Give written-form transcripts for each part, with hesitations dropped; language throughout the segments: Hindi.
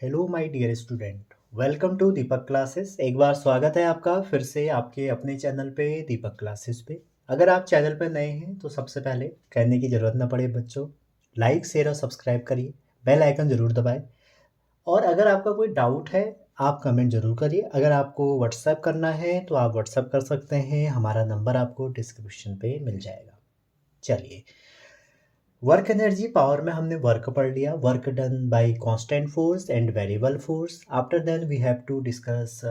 Hello my dear student, welcome to Deepak classes. एक बार स्वागत है आपका फिर से आपके अपने चैनल पे दीपक क्लासेस पे। अगर आप चैनल पे नए हैं तो सबसे पहले कहने की ज़रूरत ना पड़े बच्चों, लाइक शेयर और सब्सक्राइब करिए, बेल आइकन ज़रूर दबाएं। और अगर आपका कोई डाउट है आप कमेंट ज़रूर करिए। अगर आपको व्हाट्सएप करना है तो आप व्हाट्सएप कर सकते हैं, हमारा नंबर आपको डिस्क्रिप्शन पे मिल जाएगा। चलिए, वर्क एनर्जी पावर में हमने वर्क पढ़ लिया, work done by constant force and variable force. After then we have to discuss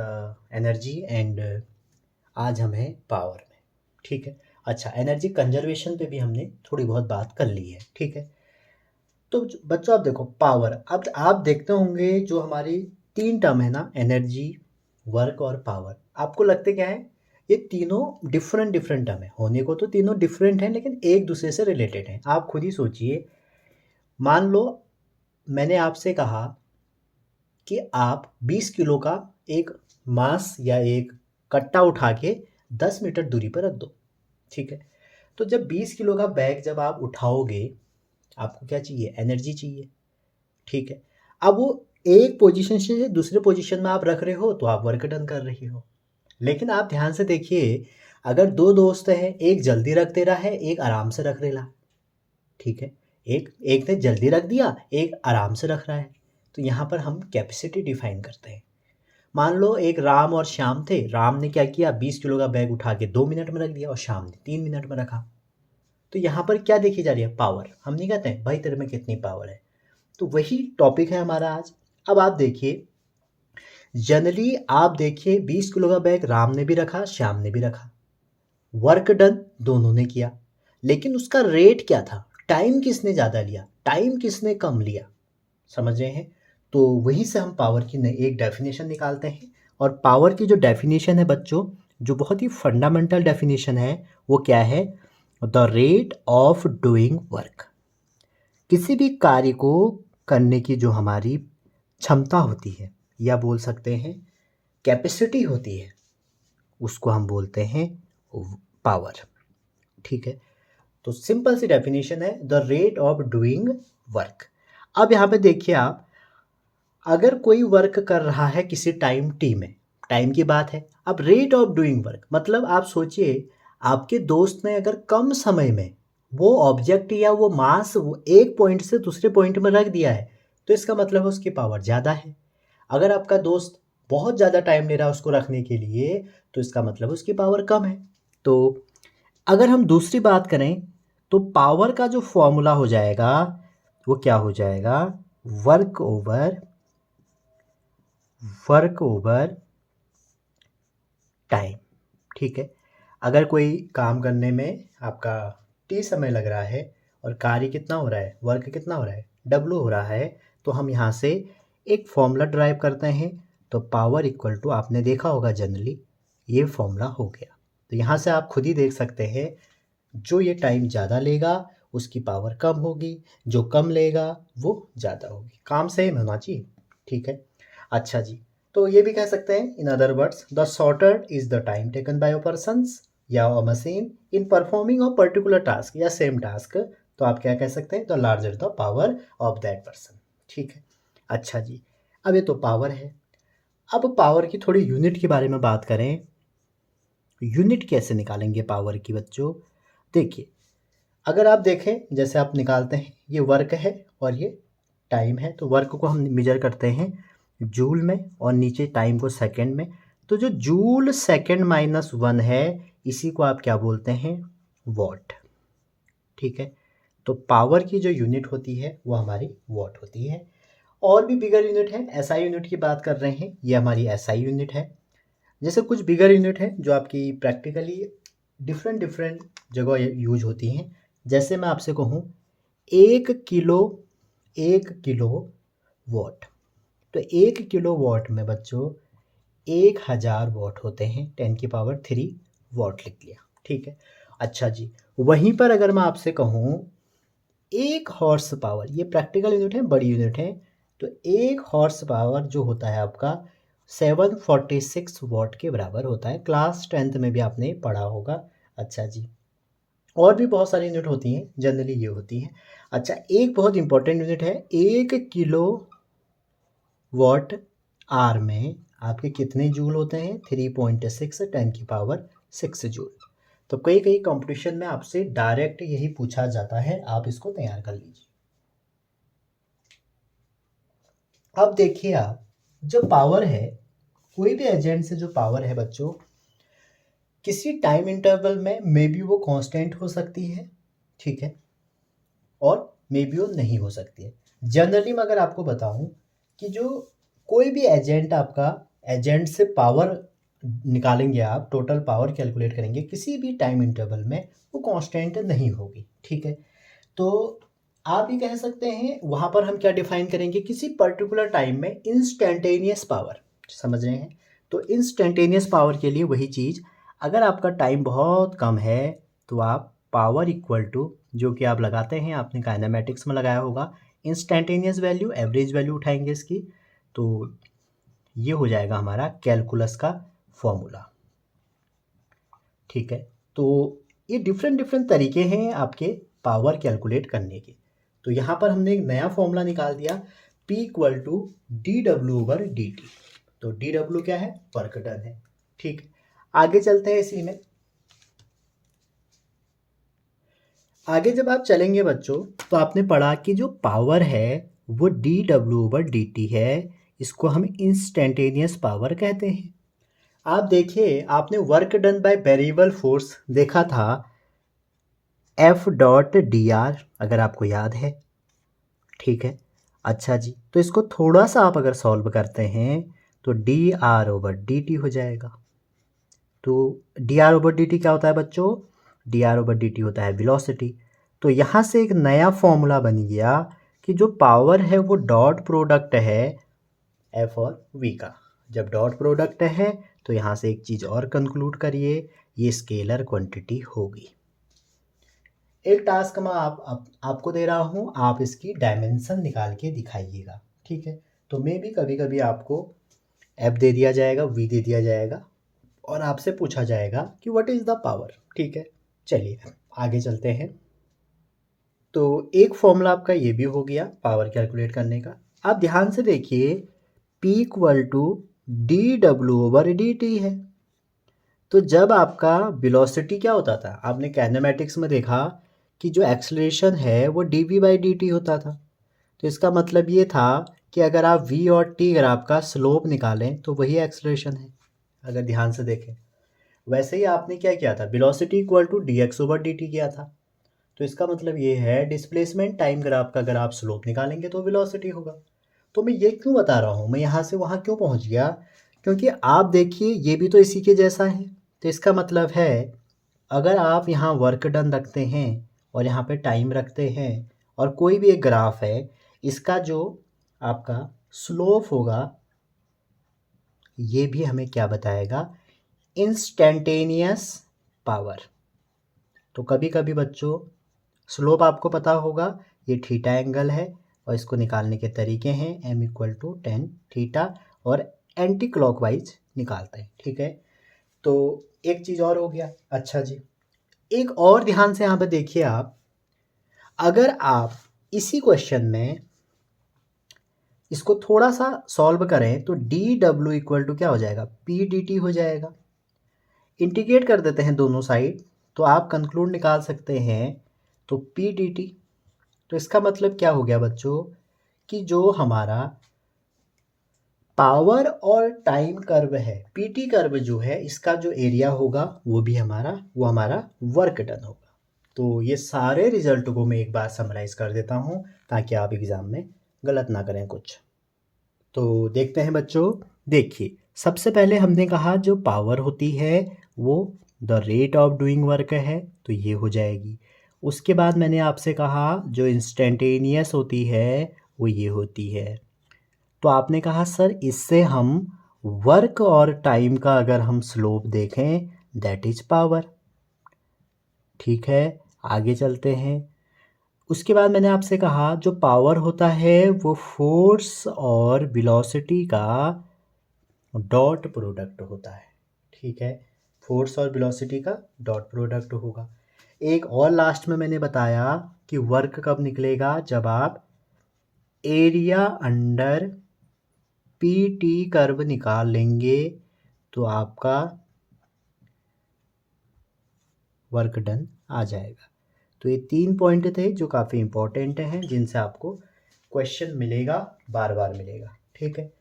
energy and आज हम हैं पावर में। ठीक है। अच्छा, एनर्जी कंजर्वेशन पे भी हमने थोड़ी बहुत बात कर ली है। ठीक है। तो बच्चों आप देखो पावर, अब आप देखते होंगे जो हमारी तीन टर्म है ना, एनर्जी, वर्क और पावर, आपको लगते क्या है ये तीनों डिफरेंट डिफरेंट टर्म है। होने को तो तीनों डिफरेंट हैं लेकिन एक दूसरे से रिलेटेड हैं। आप खुद ही सोचिए, मान लो मैंने आपसे कहा कि आप 20 किलो का एक मास या एक कट्टा उठा के 10 मीटर दूरी पर रख दो। ठीक है। तो जब 20 किलो का बैग जब आप उठाओगे, आपको क्या चाहिए? एनर्जी चाहिए। ठीक है। अब वो एक पोजीशन से दूसरे पोजीशन में आप रख रहे हो तो आप वर्क डन कर रही हो। लेकिन आप ध्यान से देखिए, अगर दो दोस्त हैं, एक जल्दी रख दे रहा है, एक आराम से रख रहा है। ठीक है। एक एक ने जल्दी रख दिया, एक आराम से रख रहा है। तो यहाँ पर हम कैपेसिटी डिफाइन करते हैं। मान लो एक राम और श्याम थे। राम ने क्या किया, 20 किलो का बैग उठा के 2 मिनट में रख दिया और श्याम ने 3 मिनट में रखा। तो यहाँ पर क्या देखी जा रही है? पावर। हम नहीं कहते हैं भाई तेरे में कितनी पावर है। तो वही टॉपिक है हमारा आज। अब आप देखिए, जनरली आप देखिए 20 किलो का बैग राम ने भी रखा, श्याम ने भी रखा, वर्क डन दोनों ने किया। लेकिन उसका रेट क्या था? टाइम किसने ज़्यादा लिया, टाइम किसने कम लिया? समझ रहे हैं? तो वहीं से हम पावर की एक डेफिनेशन निकालते हैं। और पावर की जो डेफिनेशन है बच्चों, जो बहुत ही फंडामेंटल डेफिनेशन है, वो क्या है? The rate of doing work. किसी भी कार्य को करने की जो हमारी क्षमता होती है, या बोल सकते हैं कैपेसिटी होती है, उसको हम बोलते हैं पावर। ठीक है। तो सिंपल सी डेफिनेशन है the rate of doing work. अब यहाँ पे देखिए आप, अगर कोई वर्क कर रहा है किसी टाइम टी में, टाइम की बात है। अब रेट ऑफ डूइंग वर्क मतलब आप सोचिए, आपके दोस्त ने अगर कम समय में वो ऑब्जेक्ट या वो मास वो एक पॉइंट से दूसरे पॉइंट में रख दिया है, तो इसका मतलब है उसकी पावर ज़्यादा है। अगर आपका दोस्त बहुत ज़्यादा टाइम ले रहा है उसको रखने के लिए, तो इसका मतलब उसकी पावर कम है। तो अगर हम दूसरी बात करें तो पावर का जो फॉर्मूला हो जाएगा वो क्या हो जाएगा? Work over time. ठीक है। अगर कोई काम करने में आपका टी समय लग रहा है और कार्य कितना हो रहा है, वर्क कितना हो रहा है, डब्लू हो रहा है, तो हम यहाँ से एक फॉर्मूला ड्राइव करते हैं। तो पावर इक्वल टू, आपने देखा होगा जनरली, ये फॉर्मूला हो गया। तो यहाँ से आप खुद ही देख सकते हैं, जो ये टाइम ज़्यादा लेगा उसकी पावर कम होगी, जो कम लेगा वो ज़्यादा होगी। काम सेम होना चाहिए। ठीक है। अच्छा जी, तो ये भी कह सकते हैं in other words, the shorter is the time taken by a persons या a machine in performing a particular task या सेम टास्क। तो आप क्या कह सकते हैं? The larger the power of that person. ठीक है। अच्छा जी, अब ये तो पावर है। अब पावर की थोड़ी यूनिट के बारे में बात करें। यूनिट कैसे निकालेंगे पावर की बच्चों? देखिए, अगर आप देखें, जैसे आप निकालते हैं, ये वर्क है और ये टाइम है। तो वर्क को हम मेजर करते हैं जूल में और नीचे टाइम को सेकंड में। तो जो जूल सेकंड माइनस 1 है, इसी को आप क्या बोलते हैं? वॉट। ठीक है। तो पावर की जो यूनिट होती है वो हमारी वॉट होती है। और भी बिगर यूनिट है, एसआई यूनिट की बात कर रहे हैं, ये हमारी एसआई यूनिट है। जैसे कुछ बिगर यूनिट है जो आपकी प्रैक्टिकली डिफरेंट डिफरेंट जगह यूज होती हैं। जैसे मैं आपसे कहूँ 1 किलो, 1 किलो वॉट, तो 1 किलो वॉट में बच्चों 1000 वॉट होते हैं। 10 की पावर 3 वॉट लिख लिया। ठीक है। अच्छा जी, वहीं पर अगर मैं आपसे कहूँ 1 हॉर्स पावर, ये प्रैक्टिकल यूनिट है, बड़ी यूनिट है। तो 1 हॉर्स पावर जो होता है आपका 746 वॉट के बराबर होता है। क्लास 10th में भी आपने पढ़ा होगा। अच्छा जी, और भी बहुत सारी यूनिट होती हैं, जनरली ये होती हैं। अच्छा, एक बहुत इंपॉर्टेंट यूनिट है 1 किलो वॉट आर में आपके कितने जूल होते हैं? 3.6 10⁶ जूल। तो कई कई कंपटीशन में आपसे डायरेक्ट यही पूछा जाता है, आप इसको तैयार कर लीजिए। अब देखिए आप, जो पावर है, कोई भी एजेंट से जो पावर है बच्चों, किसी टाइम इंटरवल में मे बी वो कांस्टेंट हो सकती है, ठीक है, और मे बी वो नहीं हो सकती है। जनरली मैं अगर आपको बताऊं कि जो कोई भी एजेंट आपका, एजेंट से पावर निकालेंगे, आप टोटल पावर कैलकुलेट करेंगे किसी भी टाइम इंटरवल में, वो कांस्टेंट नहीं होगी, ठीक है। तो आप ये कह सकते हैं, वहाँ पर हम क्या डिफाइन करेंगे, किसी पर्टिकुलर टाइम में इंस्टेंटेनियस पावर, समझ रहे हैं। तो इंस्टेंटेनियस पावर के लिए वही चीज़, अगर आपका टाइम बहुत कम है तो आप पावर इक्वल टू, जो कि आप लगाते हैं, आपने काइनेमेटिक्स में लगाया होगा, इंस्टेंटेनियस वैल्यू एवरेज वैल्यू उठाएंगे इसकी, तो ये हो जाएगा हमारा कैलकुलस का फॉर्मूला, ठीक है। तो ये डिफरेंट डिफरेंट तरीके हैं आपके पावर कैलकुलेट करने के। तो यहाँ पर हमने एक नया फॉर्मूला निकाल दिया, P इक्वल टू dW/dt। तो dW क्या है? वर्क डन है, ठीक। आगे चलते हैं इसी में। आगे जब आप चलेंगे बच्चों, तो आपने पढ़ा कि जो पावर है वो dW/dt है, इसको हम इंस्टेंटेनियस पावर कहते हैं। आप देखिए, आपने work done by variable force देखा था, F.dr, अगर आपको याद है, ठीक है। अच्छा जी, तो इसको थोड़ा सा आप अगर सॉल्व करते हैं तो dr/dt हो जाएगा। तो dr/dt क्या होता है बच्चों? dr/dt होता है वेलोसिटी। तो यहाँ से एक नया फॉर्मूला बन गया कि जो पावर है वो डॉट प्रोडक्ट है एफ और वी का। जब डॉट प्रोडक्ट है तो यहाँ से एक चीज़ और कंक्लूड करिए, ये स्केलर क्वांटिटी होगी। एक टास्क मैं आपको दे रहा हूँ, आप इसकी डायमेंशन निकाल के दिखाइएगा, ठीक है। तो मे भी कभी कभी आपको एफ दे दिया जाएगा, वी दे दिया जाएगा, और आपसे पूछा जाएगा कि व्हाट इज़ द पावर, ठीक है। चलिए आगे चलते हैं। तो एक फॉर्मूला आपका ये भी हो गया पावर कैलकुलेट करने का। आप ध्यान से देखिए, P इक्वल टू dW/dt है। तो जब आपका वेलोसिटी क्या होता था, आपने काइनेमेटिक्स में देखा कि जो एक्सेलरेशन है वो dV/dt होता था। तो इसका मतलब ये था कि अगर आप v और t, अगर आपका स्लोप निकालें तो वही एक्सेलरेशन है, अगर ध्यान से देखें। वैसे ही आपने क्या किया था, वेलोसिटी इक्वल टू dx/dt किया था। तो इसका मतलब ये है डिस्प्लेसमेंट टाइम ग्राफ का अगर आप स्लोप निकालेंगे तो वेलोसिटी होगा। तो मैं ये क्यों बता रहा हूँ, मैं यहाँ से वहाँ क्यों पहुँच गया, क्योंकि आप देखिए ये भी तो इसी के जैसा है। तो इसका मतलब है, अगर आप यहाँ वर्क डन रखते हैं और यहाँ पे टाइम रखते हैं, और कोई भी एक ग्राफ है, इसका जो आपका स्लोप होगा ये भी हमें क्या बताएगा, इंस्टेंटेनियस पावर। तो कभी कभी बच्चों स्लोप आपको पता होगा, ये थीटा एंगल है, और इसको निकालने के तरीके हैं m equal to ten theta, और एंटी क्लॉकवाइज निकालते हैं, ठीक है। तो एक चीज़ और हो गया। अच्छा जी, एक और ध्यान से यहाँ पे देखिए आप, अगर आप इसी क्वेश्चन में इसको थोड़ा सा सॉल्व करें तो dW इक्वल टू क्या हो जाएगा, PdT हो जाएगा। इंटीग्रेट कर देते हैं दोनों साइड, तो आप कंक्लूड निकाल सकते हैं, तो PdT। तो इसका मतलब क्या हो गया बच्चों, कि जो हमारा पावर और टाइम कर्व है, पीटी कर्व जो है, इसका जो एरिया होगा वो हमारा वर्क डन होगा। तो ये सारे रिजल्ट को मैं एक बार समराइज कर देता हूँ, ताकि आप एग्ज़ाम में गलत ना करें कुछ। तो देखते हैं बच्चों, देखिए सबसे पहले हमने कहा जो पावर होती है वो the rate of doing work है, तो ये हो जाएगी। उसके बाद मैंने आपसे कहा जो इंस्टेंटेनियस होती है वो ये होती है। तो आपने कहा सर इससे हम वर्क और टाइम का अगर हम स्लोप देखें, दैट इज पावर, ठीक है। आगे चलते हैं। उसके बाद मैंने आपसे कहा जो पावर होता है वो फोर्स और वेलोसिटी का डॉट प्रोडक्ट होता है, ठीक है। फोर्स और वेलोसिटी का डॉट प्रोडक्ट होगा। एक और लास्ट में मैंने बताया कि वर्क कब निकलेगा, जब आप area under P T curve निकाल लेंगे तो आपका वर्क डन आ जाएगा। तो ये 3 पॉइंट थे जो काफ़ी इंपॉर्टेंट हैं, जिनसे आपको क्वेश्चन मिलेगा, बार बार मिलेगा। ठीक है,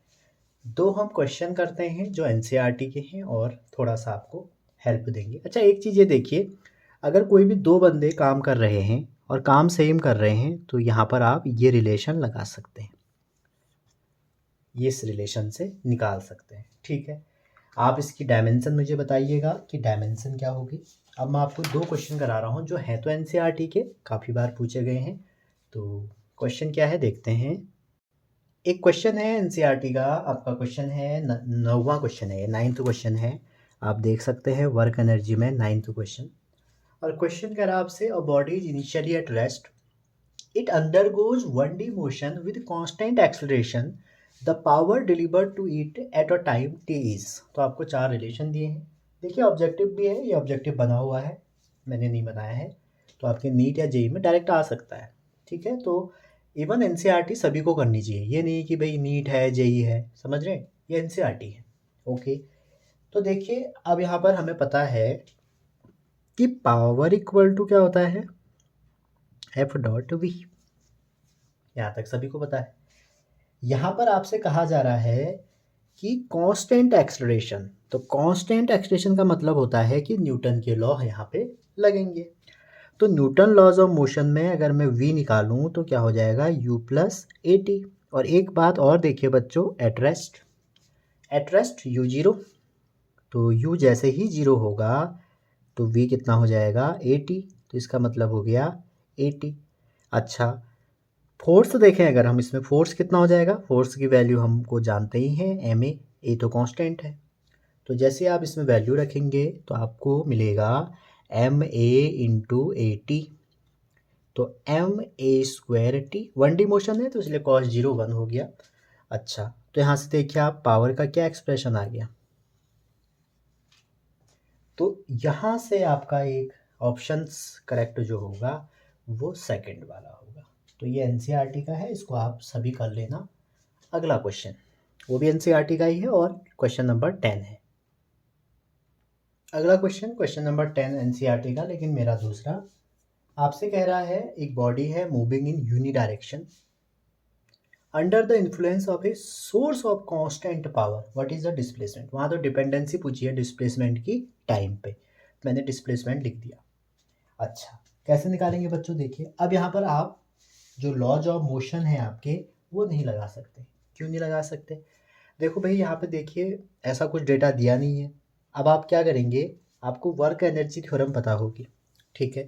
2 हम क्वेश्चन करते हैं जो एनसीईआरटी के हैं और थोड़ा सा आपको हेल्प देंगे। अच्छा, एक चीज़ ये देखिए, अगर कोई भी 2 बंदे काम कर रहे हैं और काम सेम कर रहे हैं तो यहाँ पर आप ये रिलेशन लगा सकते हैं, ये इस रिलेशन से निकाल सकते हैं। ठीक है, आप इसकी डायमेंशन मुझे बताइएगा कि डायमेंशन क्या होगी। अब मैं आपको 2 क्वेश्चन करा रहा हूँ जो हैं तो एनसीईआरटी के, काफ़ी बार पूछे गए हैं। तो क्वेश्चन क्या है देखते हैं। एक क्वेश्चन है एनसीईआरटी का, आपका क्वेश्चन है 9वां क्वेश्चन है, 9th क्वेश्चन है। आप देख सकते हैं वर्क एनर्जी में 9th क्वेश्चन। और क्वेश्चन कह रहा है आपसे, a body is initially at rest, it undergoes 1D motion with constant acceleration, the power delivered to it at a time t is। तो आपको 4 रिलेशन दिए हैं। देखिए ऑब्जेक्टिव भी है, ये ऑब्जेक्टिव बना हुआ है, मैंने नहीं बनाया है, तो आपके नीट या जेई में डायरेक्ट आ सकता है। ठीक है, तो इवन एनसीईआरटी सभी को करनी चाहिए, ये नहीं कि भाई नीट है जेई है, समझ रहे हैं, ये एनसीईआरटी है। ओके, तो देखिए अब यहाँ पर हमें पता है कि पावर इक्वल टू क्या होता है, एफ डॉट वी, यहाँ तक सभी को पता है। यहाँ पर आपसे कहा जा रहा है कि कांस्टेंट एक्सेलरेशन, तो कांस्टेंट एक्सेलरेशन का मतलब होता है कि न्यूटन के लॉ यहाँ पे लगेंगे। तो न्यूटन लॉज ऑफ मोशन में अगर मैं v निकालूं तो क्या हो जाएगा, u प्लस ए टी। और एक बात और देखिए बच्चों, एट रेस्ट u जीरो, तो u जैसे ही जीरो होगा तो v कितना हो जाएगा, ए टी, तो इसका मतलब हो गया ए टी। अच्छा, फोर्स देखें, अगर हम इसमें फोर्स कितना हो जाएगा, फोर्स की वैल्यू हमको जानते ही हैं, एम ए तो कांस्टेंट है। तो जैसे आप इसमें वैल्यू रखेंगे तो आपको मिलेगा m a into a t, तो m a square t, 1D motion है तो इसलिए कॉस 0 1 हो गया। अच्छा, तो यहाँ से देखिए आप पावर का क्या एक्सप्रेशन आ गया, तो यहाँ से आपका एक ऑप्शंस करेक्ट जो होगा वो सेकंड वाला होगा। तो ये एनसीईआरटी का है, इसको आप सभी कर लेना। अगला क्वेश्चन वो भी एनसीईआरटी का ही है और क्वेश्चन नंबर 10 है। अगला क्वेश्चन, क्वेश्चन नंबर 10 एनसीईआरटी का, लेकिन मेरा दूसरा। आपसे कह रहा है एक बॉडी है moving in uni direction under the influence of a source of constant power, what is the displacement. वहाँ तो डिपेंडेंसी पूछी है डिस्प्लेसमेंट की टाइम पे, मैंने डिस्प्लेसमेंट लिख दिया। अच्छा, कैसे निकालेंगे बच्चों, देखिए अब यहाँ पर आप जो लॉज ऑफ मोशन है आपके वो नहीं लगा सकते। क्यों नहीं लगा सकते, देखो भाई यहाँ पे देखिए ऐसा कुछ डेटा दिया नहीं है। अब आप क्या करेंगे, आपको वर्क एनर्जी थ्योरम पता होगी, ठीक है,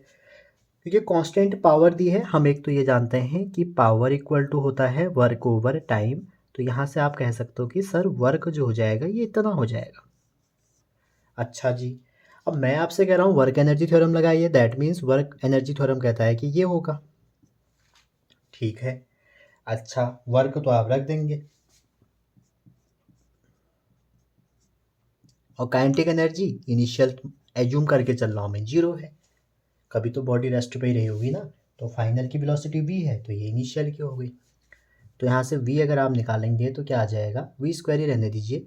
क्योंकि कांस्टेंट पावर दी है, हम एक तो ये जानते हैं कि पावर इक्वल टू होता है वर्क ओवर टाइम। तो यहाँ से आप कह सकते हो कि सर वर्क जो हो जाएगा ये इतना हो जाएगा। अच्छा जी, अब मैं आपसे कह रहा हूँ वर्क एनर्जी थ्योरम लगाइए, that means work energy theorem कहता है कि ये होगा। ठीक है, अच्छा वर्क तो आप रख देंगे, और काइनेटिक एनर्जी इनिशियल एज्यूम करके चल रहा हूँ मैं, 0 है, कभी तो बॉडी रेस्ट पे ही रही होगी ना, तो फाइनल की वेलोसिटी v है तो ये इनिशियल की हो गई। तो यहाँ से v अगर आप निकालेंगे तो क्या आ जाएगा, वी स्क्वायर ही रहने दीजिए,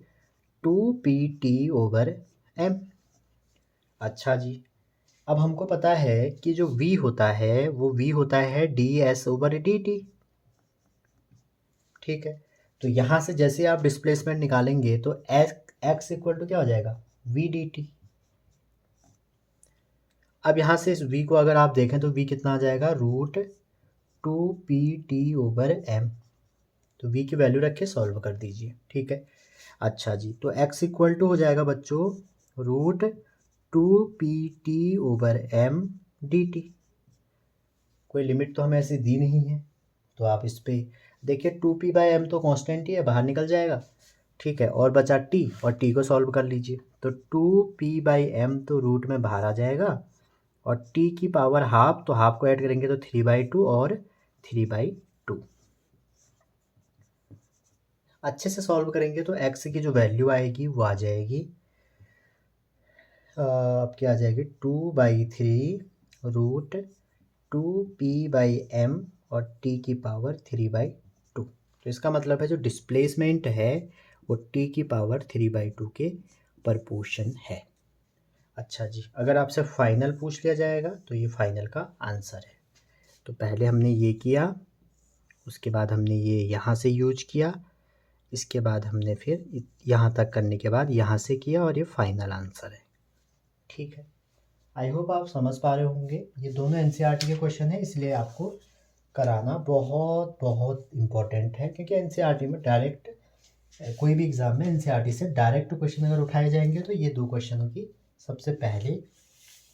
2pt/m। अच्छा जी, अब हमको पता है कि जो v होता है वो v होता है ds/dt। ठीक है, तो यहाँ से जैसे आप डिस्प्लेसमेंट निकालेंगे तो x इक्वल टू क्या हो जाएगा, v dt। अब यहाँ से इस v को अगर आप देखें तो v कितना आ जाएगा, √2pt/m। तो v की वैल्यू रख के सॉल्व कर दीजिए। ठीक है, अच्छा जी, तो x इक्वल टू हो जाएगा बच्चों √2pt/m dt। कोई लिमिट तो हमें ऐसी दी नहीं है, तो आप इस पे देखिए 2p/m तो कांस्टेंट ही है, बाहर निकल जाएगा। ठीक है, और बचा t, और t को सॉल्व कर लीजिए, तो 2p/m तो रूट में बाहर आ जाएगा, और t की पावर हाफ, तो हाफ को ऐड करेंगे तो 3/2 और 3/2। अच्छे से सॉल्व करेंगे तो x की जो वैल्यू आएगी वो आ जाएगी, अब क्या आ जाएगी, 2/3 √2p/m और t की पावर 3/2। तो इसका मतलब है जो डिस्प्लेसमेंट है वो t⁵ के प्रपोर्शन है। अच्छा जी, अगर आपसे फाइनल पूछ लिया जाएगा तो ये फाइनल का आंसर है। तो पहले हमने ये किया, उसके बाद हमने ये यहाँ से यूज किया, इसके बाद हमने फिर यहाँ तक करने के बाद यहाँ से किया और ये फाइनल आंसर है। ठीक है, आई होप आप समझ पा रहे होंगे। ये दोनों एनसीईआरटी के क्वेश्चन है, इसलिए आपको कराना बहुत बहुत इम्पोर्टेंट है, क्योंकि एनसीईआरटी में डायरेक्ट कोई भी एग्ज़ाम में एनसीईआरटी से डायरेक्ट क्वेश्चन अगर उठाए जाएंगे तो ये दो क्वेश्चनों की सबसे पहले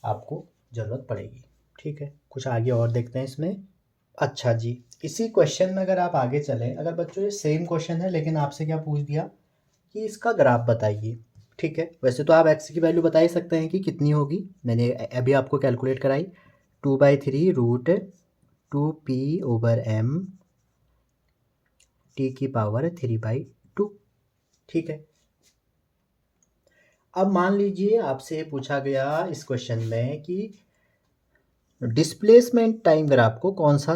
आपको ज़रूरत पड़ेगी। ठीक है, कुछ आगे और देखते हैं इसमें। अच्छा जी, इसी क्वेश्चन में अगर आप आगे चलें, अगर बच्चों ये सेम क्वेश्चन है लेकिन आपसे क्या पूछ दिया कि इसका ग्राफ बताइए। ठीक है, वैसे तो आप एक्स की वैल्यू बता ही सकते हैं कि कितनी होगी, मैंने अभी आपको कैलकुलेट कराई, 2/3√2p/m t⁵ ठीक है। अब मान लीजिए आपसे पूछा गया इस क्वेश्चन में कि डिस्प्लेसमेंट टाइम ग्राफ को कौन सा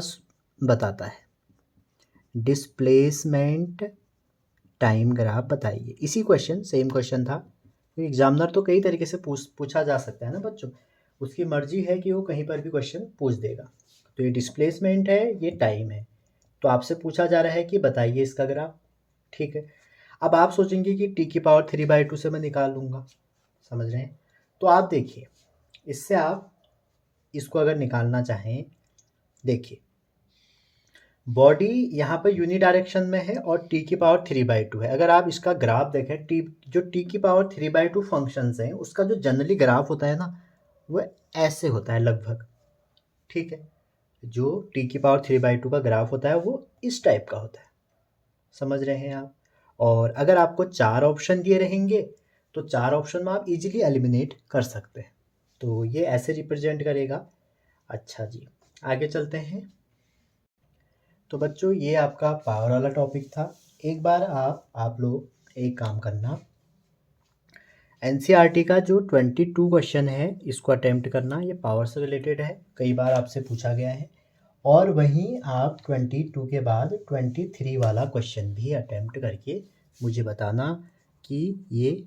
बताता है, डिस्प्लेसमेंट टाइम ग्राफ बताइए। इसी क्वेश्चन, सेम क्वेश्चन था। तो एग्जामिनर तो कई तरीके से पूछा जा सकता है ना बच्चों, उसकी मर्जी है कि वो कहीं पर भी क्वेश्चन पूछ देगा। तो ये डिस्प्लेसमेंट है, ये टाइम है, तो आपसे पूछा जा रहा है कि बताइए इसका ग्राफ। ठीक है, अब आप सोचेंगे कि t⁵ से मैं निकाल लूँगा, समझ रहे हैं। तो आप देखिए, इससे आप इसको अगर निकालना चाहें, देखिए बॉडी यहाँ पर यूनी डायरेक्शन में है और t⁵ है। अगर आप इसका ग्राफ देखें, जो t⁵ फंक्शंस हैं उसका जो जनरली ग्राफ होता है ना, वो ऐसे होता है लगभग। ठीक है, जो t⁵ का ग्राफ होता है वो इस टाइप का होता है, समझ रहे हैं आप। और अगर आपको 4 ऑप्शन दिए रहेंगे तो 4 ऑप्शन में आप इजीली एलिमिनेट कर सकते हैं। तो ये ऐसे रिप्रेजेंट करेगा। अच्छा जी, आगे चलते हैं। तो बच्चों ये आपका पावर वाला टॉपिक था। एक बार आप लोग एक काम करना, एनसीईआरटी का जो 22 क्वेश्चन है इसको अटेम्प्ट करना, ये पावर से रिलेटेड है, कई बार आपसे पूछा गया है। और वहीं आप 22 के बाद 23 वाला क्वेश्चन भी अटेम्प्ट करके मुझे बताना कि ये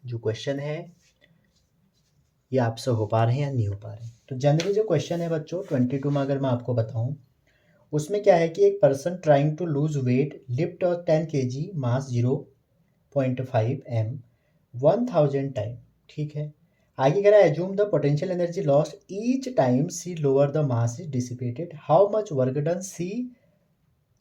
जो क्वेश्चन है ये आपसे हो पा रहे हैं या नहीं हो पा रहे हैं। तो जनरली जो क्वेश्चन है बच्चों 22 में अगर मैं आपको बताऊं, उसमें क्या है कि एक person trying to lose weight lift और 10 kg मास 0.5 m 1000 टाइम। ठीक है, आगे कह रहा है assume the potential energy loss each time she lower the mass is dissipated, how much work done she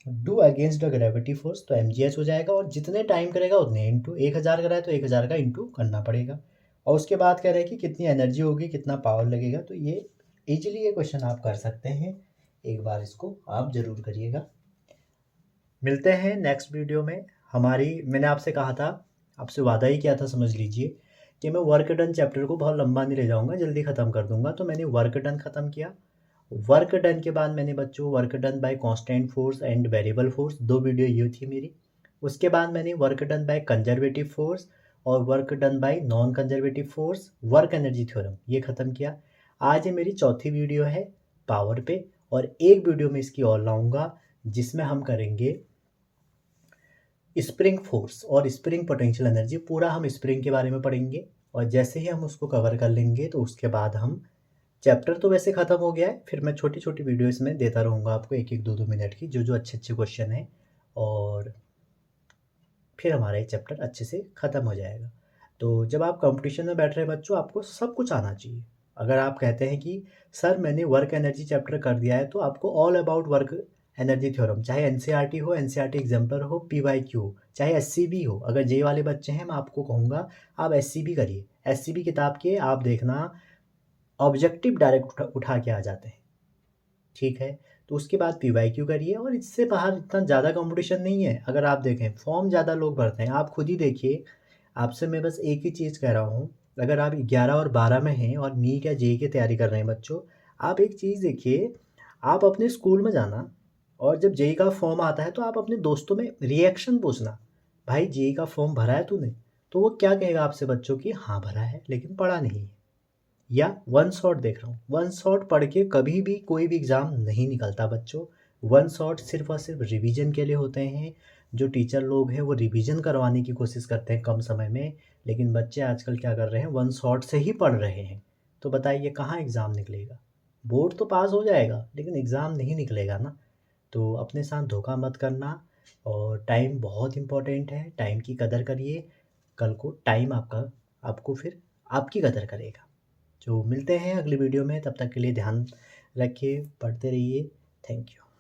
do against the gravity force. तो mgh हो जाएगा, और जितने टाइम करेगा उतने इंटू 1000 करा है तो 1000 का इंटू करना पड़ेगा। और उसके बाद कह रहे हैं कि कितनी एनर्जी होगी, कितना पावर लगेगा। तो ये इजीली ये क्वेश्चन आप कर सकते हैं, एक बार इसको आप ज़रूर करिएगा। मिलते हैं नेक्स्ट वीडियो में। मैंने आपसे कहा था, आपसे वादा ही किया था समझ लीजिए, कि मैं वर्क डन चैप्टर को बहुत लंबा नहीं ले जाऊंगा, जल्दी ख़त्म कर दूंगा। तो मैंने वर्क डन ख़त्म किया। वर्क डन के बाद मैंने बच्चों work done by constant force and variable force, 2 video ये थी मेरी। उसके बाद मैंने work done by conservative force और work done by non conservative force, work energy theorem, ये ख़त्म किया। आज ये मेरी चौथी वीडियो है पावर पे, और एक वीडियो में इसकी और लाऊंगा जिसमें हम करेंगे स्प्रिंग फोर्स और स्प्रिंग पोटेंशियल एनर्जी। पूरा हम स्प्रिंग के बारे में पढ़ेंगे, और जैसे ही हम उसको कवर कर लेंगे तो उसके बाद हम, चैप्टर तो वैसे ख़त्म हो गया है, फिर मैं छोटी छोटी वीडियो इसमें देता रहूँगा आपको, एक एक 2-2 मिनट की, जो जो अच्छे अच्छे क्वेश्चन हैं, और फिर हमारा ये चैप्टर अच्छे से ख़त्म हो जाएगा। तो जब आप कंपटीशन में बैठ रहे हैं बच्चों, आपको सब कुछ आना चाहिए। अगर आप कहते हैं कि सर मैंने वर्क एनर्जी चैप्टर कर दिया है, तो आपको all about work energy theorem, चाहे एनसीईआरटी हो, एनसीईआरटी एग्जाम्पलर हो, पीवाईक्यू हो, चाहे एससीबी हो। अगर जे वाले बच्चे हैं, मैं आपको कहूँगा आप एससीबी करिए। एससीबी किताब के आप देखना, ऑब्जेक्टिव डायरेक्ट उठा के आ जाते हैं। ठीक है, तो उसके बाद पीवाईक्यू करिए, और इससे बाहर इतना ज़्यादा कंपटीशन नहीं है। अगर आप देखें फॉर्म ज़्यादा लोग भरते हैं, आप खुद ही देखिए। आपसे मैं बस एक ही चीज़ कह रहा हूँ, अगर आप 11 और 12 में हैं और नीट या जेईई की तैयारी कर रहे हैं बच्चों, आप एक चीज़ देखिए, आप अपने स्कूल में जाना, और जब जेईई का फॉर्म आता है तो आप अपने दोस्तों में रिएक्शन पूछना, भाई जेईई का फॉर्म भरा है तूने? तो वो क्या कहेगा आपसे बच्चों की, हाँ भरा है लेकिन पढ़ा नहीं है। या वन शॉट देख रहा हूँ, वन शॉट पढ़ के कभी भी कोई भी एग्ज़ाम नहीं निकलता बच्चों। वन शॉट सिर्फ़ और सिर्फ़ रिवीजन के लिए होते हैं। जो टीचर लोग हैं वो रिवीजन करवाने की कोशिश करते हैं कम समय में, लेकिन बच्चे आजकल क्या कर रहे हैं, वन शॉट से ही पढ़ रहे हैं। तो बताइए कहाँ एग्ज़ाम निकलेगा? बोर्ड तो पास हो जाएगा, लेकिन एग्ज़ाम नहीं निकलेगा ना। तो अपने साथ धोखा मत करना, और टाइम बहुत इम्पोर्टेंट है, टाइम की कदर करिए। कल को टाइम आपको फिर आपकी कदर करेगा। तो मिलते हैं अगली वीडियो में, तब तक के लिए ध्यान रखिए, पढ़ते रहिए। Thank you.